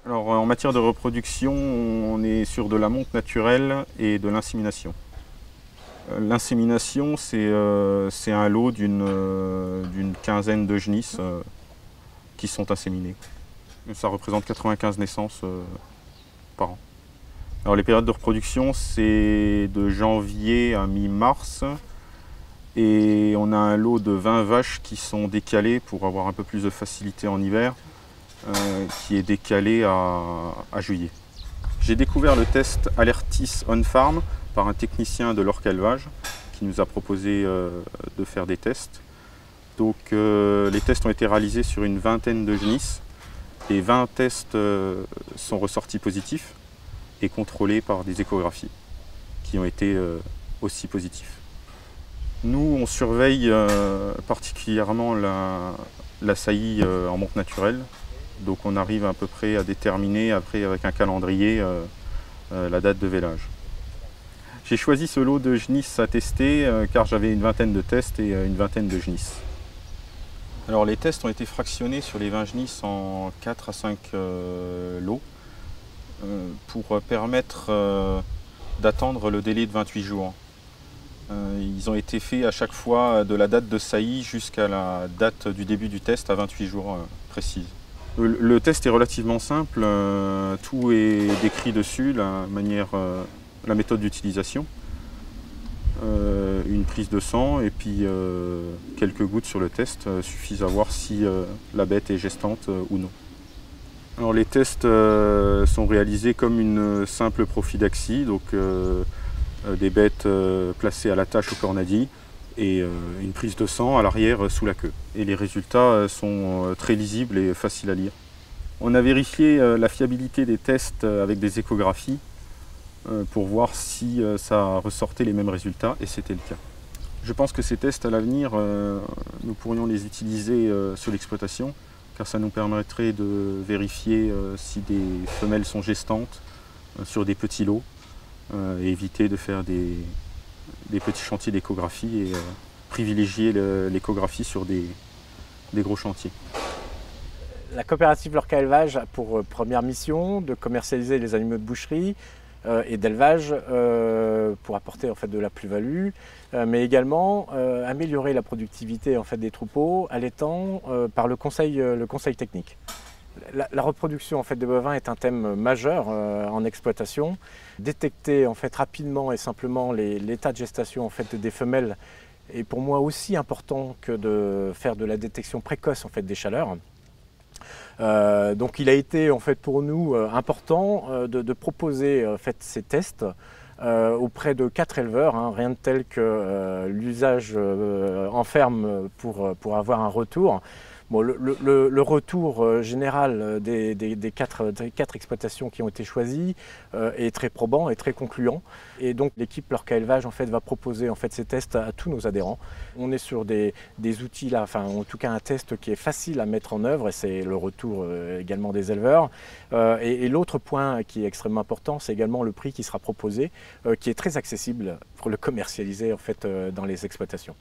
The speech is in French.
Alors, en matière de reproduction, on est sur de la monte naturelle et de l'insémination. L'insémination, c'est un lot d'une quinzaine de genisses qui sont inséminées. Ça représente 95 naissances par an. Alors, les périodes de reproduction, c'est de janvier à mi-mars. Et on a un lot de 20 vaches qui sont décalées pour avoir un peu plus de facilité en hiver, qui est décalé à juillet. J'ai découvert le test Alertis On Farm par un technicien de l'Orca Élevage qui nous a proposé de faire des tests. Donc les tests ont été réalisés sur une vingtaine de genisses et 20 tests sont ressortis positifs et contrôlés par des échographies qui ont été aussi positifs. Nous, on surveille particulièrement la saillie en monte naturelle. Donc on arrive à peu près à déterminer après avec un calendrier la date de vélage. J'ai choisi ce lot de genisses à tester car j'avais une vingtaine de tests et une vingtaine de genisses. Alors les tests ont été fractionnés sur les 20 genisses en 4 à 5 lots pour permettre d'attendre le délai de 28 jours. Ils ont été faits à chaque fois de la date de saillie jusqu'à la date du début du test à 28 jours précise. Le test est relativement simple, tout est décrit dessus, la méthode d'utilisation, une prise de sang et puis quelques gouttes sur le test suffisent à voir si la bête est gestante ou non. Alors, les tests sont réalisés comme une simple prophylaxie, donc des bêtes placées à l'attache au cornadis et une prise de sang à l'arrière sous la queue. Et les résultats sont très lisibles et faciles à lire. On a vérifié la fiabilité des tests avec des échographies pour voir si ça ressortait les mêmes résultats et c'était le cas. Je pense que ces tests à l'avenir, nous pourrions les utiliser sur l'exploitation car ça nous permettrait de vérifier si des femelles sont gestantes sur des petits lots et éviter de faire des petits chantiers d'échographie et privilégier l'échographie sur des gros chantiers. La coopérative L'Orca Élevage a pour première mission de commercialiser les animaux de boucherie et d'élevage pour apporter en fait de la plus-value, mais également améliorer la productivité en fait des troupeaux allaitant par le conseil technique. La reproduction en fait, des bovins est un thème majeur en exploitation. Détecter en fait, rapidement et simplement l'état de gestation en fait, des femelles est pour moi aussi important que de faire de la détection précoce en fait, des chaleurs. Donc il a été en fait, pour nous important de proposer en fait, ces tests auprès de 4 éleveurs, rien de tel que l'usage en ferme pour avoir un retour. Bon, le retour général des quatre exploitations qui ont été choisies est très probant et très concluant. Et donc l'équipe L'Orca Élevage en fait, va proposer en fait, ces tests à tous nos adhérents. On est sur des outils, là, enfin, en tout cas un test qui est facile à mettre en œuvre et c'est le retour également des éleveurs. Et l'autre point qui est extrêmement important, c'est également le prix qui sera proposé, qui est très accessible pour le commercialiser en fait, dans les exploitations.